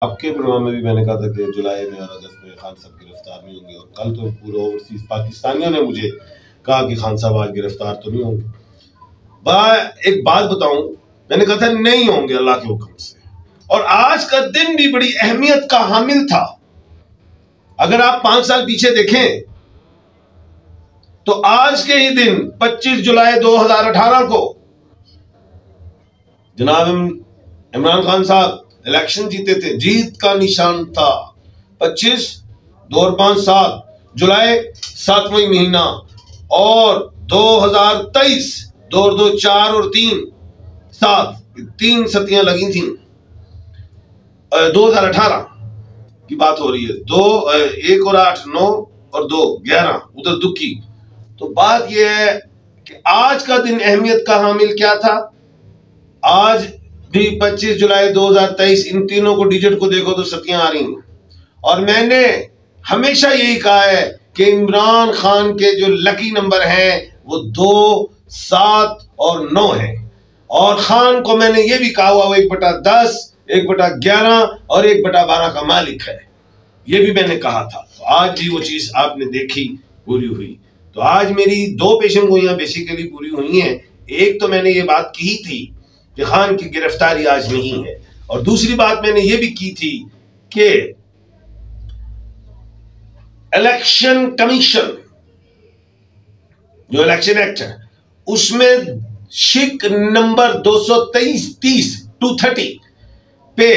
आपके प्रोग्राम में भी मैंने कहा था कि जुलाई में और अगस्त में खान साहब गिरफ्तार नहीं होंगे, और कल तो पूरे ओवरसीज पाकिस्तानियों ने मुझे कहा कि खान साहब आज गिरफ्तार तो नहीं होंगे। एक बात बताऊं, मैंने कहा था नहीं होंगे अल्लाह के हुक्म से, और आज का दिन भी बड़ी अहमियत का हामिल था। अगर आप 5 साल पीछे देखें तो आज के ही दिन 25 जुलाई 2018 को जनाब इमरान खान साहब इलेक्शन जीते थे। जीत का निशान था 25 2 और 5 7 जुलाई 7वां महीना, और 2023 2 और 2 4 और 3 7 3 सतियां लगी थी। 2018 की बात हो रही है। 2 1 और 8 9 और 2 11 उधर दुखी। तो बात यह है कि आज का दिन अहमियत का हामिल क्या था। आज भी 25 जुलाई 2023 इन तीनों को डिजिट को देखो तो सतियां आ रही हैं, और मैंने हमेशा यही कहा है कि इमरान खान के जो लकी नंबर हैं वो 2 7 और 9 है, और खान को मैंने ये भी कहा हुआ वो 1/10 1/11 और 1/12 का मालिक है, ये भी मैंने कहा था। तो आज भी वो चीज आपने देखी, पूरी हुई। तो आज मेरी 2 पेशन गोइयां बेसिकली पूरी हुई हैं। एक तो मैंने ये बात की थी कि खान की गिरफ्तारी आज नहीं है, और दूसरी बात मैंने ये भी की थी कि इलेक्शन कमीशन जो इलेक्शन एक्ट है उसमें शिक नंबर 230 पे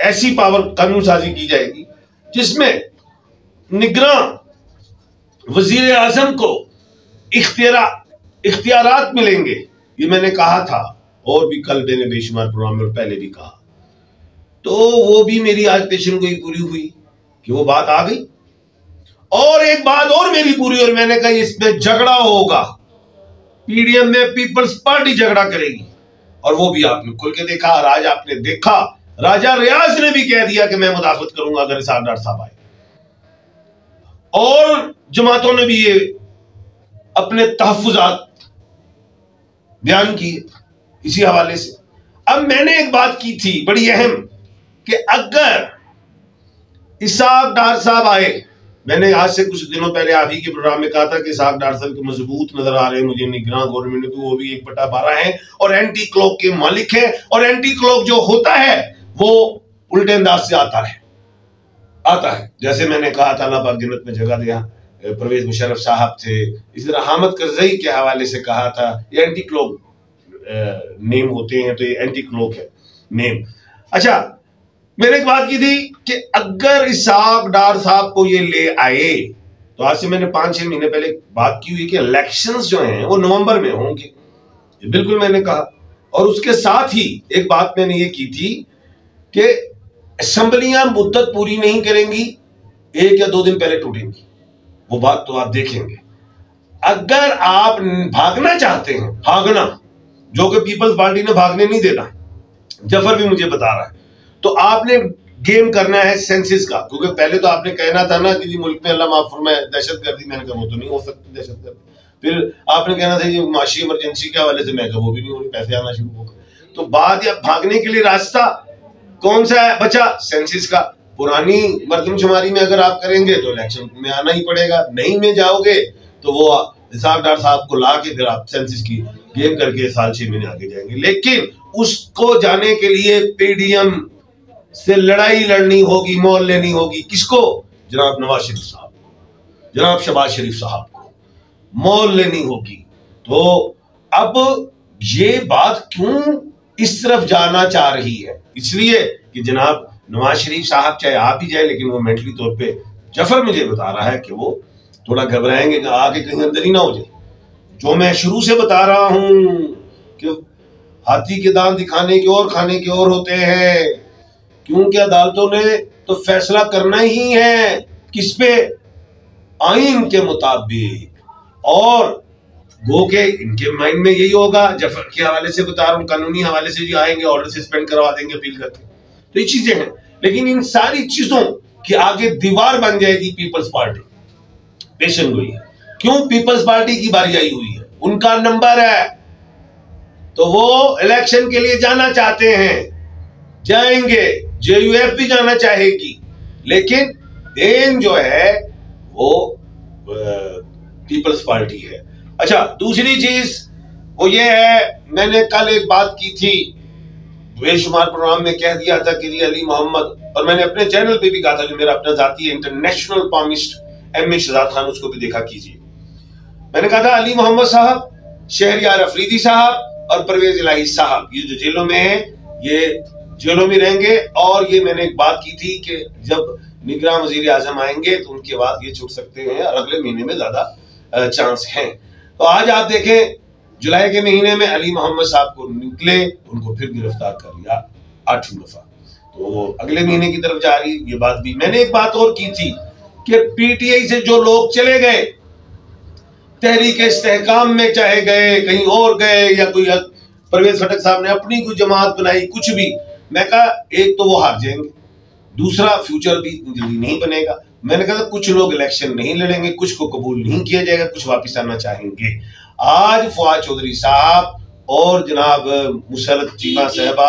ऐसी पावर कानून साजी की जाएगी जिसमें निगरान वजीर आजम को इख्तियारात मिलेंगे। ये मैंने कहा था, और भी कल मैंने बेशुमार प्रोग्राम में पहले भी कहा। तो वो भी मेरी आज पेशन गोई पूरी हुई कि वो बात आ गई। और एक बात और मेरी पूरी, और मैंने कहा इसमें झगड़ा होगा, पीडीएम में पीपल्स पार्टी झगड़ा करेगी, और वो भी आपने खुल के देखा। और आज आपने देखा राजा रियाज ने भी कह दिया कि मैं मुदाफत करूंगा अगर इसाक डार साहब आए, और जमातों ने भी ये अपने तहफुजात बयान किए इसी हवाले से। अब मैंने एक बात की थी बड़ी अहम कि अगर इसाक डार साहब आए, मैंने आज से कुछ दिनों पहले आप ही के प्रोग्राम में कहा था कि इसाक डार साहब के मजबूत नजर आ रहे हैं मुझे निगरान गवर्नमेंट में, वो भी 1/12 है और एंटी क्लॉक के मालिक है, और एंटी क्लॉक जो होता है वो उल्टे अंदाज से आता है। जैसे मैंने कहा था अल्लाह पाक जन्नत में जगह दिया, परवेज मुशर्रफ साहब थे, इसी तरह हामिद करजई के हवाले से कहा था ये एंटी क्लॉक नेम होते हैं, तो ये एंटी क्लॉक है नेम। अच्छा, मैंने एक बात की थी कि अगर इसाक डार साहब को ये ले आए, तो आज से मैंने 5-6 महीने पहले बात की हुई कि इलेक्शंस जो हैं वो नवंबर में होंगे, ये बिल्कुल मैंने कहा। और उसके साथ ही एक बात मैंने ये की थी कि असेंबलियां मुद्दत पूरी नहीं करेंगी, 1 या 2 दिन पहले टूटेंगी। वो बात तो आप देखेंगे। अगर आप भागना चाहते हैं, भागना जो कि पीपल्स पार्टी ने भागने नहीं देना, जफर भी मुझे बता रहा है, तो आपने गेम करना है सेंसिस का। क्योंकि पहले तो आपने कहना था ना कि जी मुल्क में अल्लाह माफ फरमाए दहशतगर्दी, मैंने कहा वो तो नहीं हो सकती दहशतगर्दी। फिर आपने कहना था जी माशी इमरजेंसी के हवाले से, मैं कहा वो भी नहीं हो रही, पैसे आना शुरू हो गए। तो बात या भागने के लिए रास्ता कौन सा है बचा? सेंसिस का। पुरानी मर्दमशुमारी में अगर आप करेंगे तो इलेक्शन में आना ही पड़ेगा, नहीं में जाओगे तो वो इसाक डार साहब को ला के फिर आप सेंसिस की गेम करके 6 महीने आगे जाएंगे। लेकिन उसको जाने के लिए पीडीएम से लड़ाई लड़नी होगी, मोल लेनी होगी। किसको? जनाब नवाज शरीफ साहब को, जनाब शहबाज शरीफ साहब को मोल लेनी होगी। तो अब ये बात क्यों इस तरफ जाना चाह रही है? इसलिए कि जनाब नवाज शरीफ साहब चाहे आप ही जाए, लेकिन वो मेंटली तौर पे, जफर मुझे बता रहा है कि वो थोड़ा घबराएंगे कि आगे कहीं अंदर ही ना हो जाए। जो मैं शुरू से बता रहा हूं कि हाथी के दांत दिखाने के और खाने के और होते हैं, क्योंकि अदालतों ने तो फैसला करना ही है किस पे? आईन के मुताबिक। और गो के इनके माइंड में यही होगा, जफर के हवाले से बता रहा हूं, कानूनी हवाले से जो आएंगे ऑर्डर सस्पेंड करवा देंगे अपील करके। तो ये चीजें हैं, लेकिन इन सारी चीजों की आगे दीवार बन जाएगी पीपल्स पार्टी। पेशन हुई है, क्यों? पीपल्स पार्टी की बारी आई हुई है, उनका नंबर है, तो वो इलेक्शन के लिए जाना चाहते हैं, जाएंगे। JUF भी जाना चाहेगी, लेकिन देन जो है वो पीपल्स पार्टी है। अच्छा, दूसरी चीज वो ये है, मैंने कल एक बात की थी, बेशुमार प्रोग्राम में कह दिया था कि जी अली मोहम्मद, और मैंने अपने चैनल पे भी कहा था, जो मेरा अपना जाती है international palmist MA Shahzad Khan, उसको भी देखा कीजिए। मैंने कहा था अली मोहम्मद साहब, शहरियार अफरीदी साहब और परवेज इलाही साहब ये जो जेलों में है, ये जेलों में रहेंगे। और ये मैंने एक बात की थी कि जब निगरान वजीर आजम आएंगे तो उनके बाद ये छूट सकते हैं, और अगले महीने में ज्यादा चांस हैं। तो आज आप देखें, जुलाई के महीने में अली मोहम्मद साहब को निकले, उनको फिर गिरफ्तार कर लिया 8वीं दफा, तो अगले महीने की तरफ जा रही ये बात भी। मैंने एक बात और की थी कि PTI से जो लोग चले गए, तहरीक इस्तेहकाम में चाहे गए, कहीं और गए, या कोई परवेज खटक साहब ने अपनी कोई जमात बनाई, कुछ भी, मैं कहा एक तो वो हार जाएंगे, दूसरा फ्यूचर भी जल्दी नहीं बनेगा। मैंने कहा कुछ लोग इलेक्शन नहीं लड़ेंगे, कुछ को कबूल नहीं किया जाएगा, कुछ वापस आना चाहेंगे। आज फवाद चौधरी साहब और जनाब मुसरत चीमा साहबा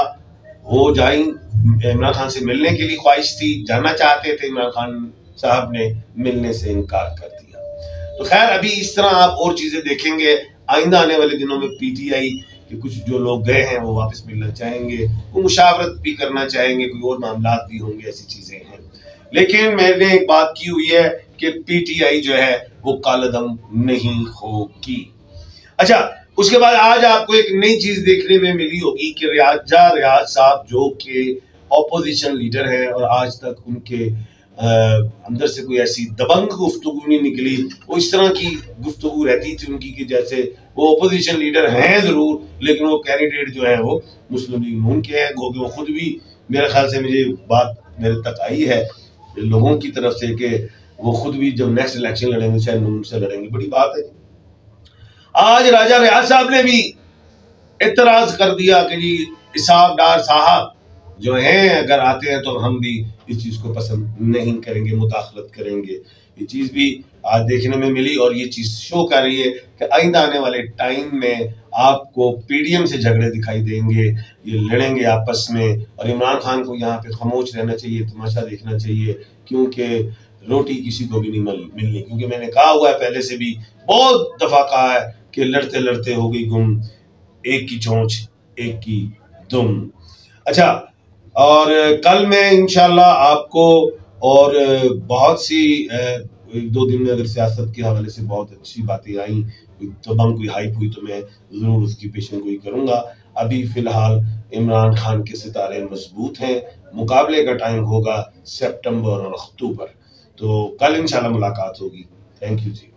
हो जाई इमरान खान से मिलने के लिए ख्वाहिश थी, जाना चाहते थे, इमरान खान साहब ने मिलने से इनकार कर दिया। तो खैर, अभी इस तरह आप और चीजें देखेंगे आइंदा आने वाले दिनों में। PTI कि कुछ जो लोग गए हैं वो वापस मिलना चाहेंगे, वो मुशावरत भी करना चाहेंगे, कोई और मामला भी होंगे, ऐसी चीजें हैं। लेकिन मैंने एक बात की हुई है कि PTI जो है वो कालदम नहीं होगी। अच्छा, उसके बाद आज आपको एक नई चीज देखने में मिली होगी कि रियाज साहब जो कि ऑपोजिशन लीडर है, और आज तक उनके अंदर से कोई ऐसी दबंग गुफ्तगू नहीं निकली। वो इस तरह की गुफ्तगू रहती थी उनकी कि जैसे वो ऑपोजिशन लीडर हैं जरूर, लेकिन वो कैंडिडेट जो है वो मुस्लिम लीग नून के हैं। वो खुद भी, मेरे ख्याल से मुझे बात मेरे तक आई है लोगों की तरफ से कि वो खुद भी जब नेक्स्ट इलेक्शन लड़ेंगे शायद नून से लड़ेंगे। बड़ी बात है। आज राजा रियाज साहब ने भी इतराज कर दिया कि जी इसाक डार साहब जो हैं अगर आते हैं तो हम भी इस चीज को पसंद नहीं करेंगे, मुदाखलत करेंगे। ये चीज भी आज देखने में मिली, और ये चीज शो कर रही है कि आइंदा आने वाले टाइम में आपको PDM से झगड़े दिखाई देंगे, ये लड़ेंगे आपस में। और इमरान खान को यहाँ पे खामोश रहना चाहिए, तमाशा देखना चाहिए, क्योंकि रोटी किसी को भी नहीं मिलनी। क्योंकि मैंने कहा हुआ है पहले से भी, बहुत दफा कहा है कि लड़ते लड़ते हो गई गुम, एक की चोंच एक की दुम। अच्छा, और कल मैं इंशाल्लाह आपको और बहुत सी एक दो दिन में अगर सियासत के हवाले से बहुत अच्छी बातें आई, तमाम कोई हाइप हुई, तो मैं जरूर उसकी पेशन गोई करूंगा। अभी फिलहाल इमरान खान के सितारे मजबूत हैं, मुकाबले का टाइम होगा सितंबर और अक्टूबर। तो कल इंशाल्लाह मुलाकात होगी। Thank you ji.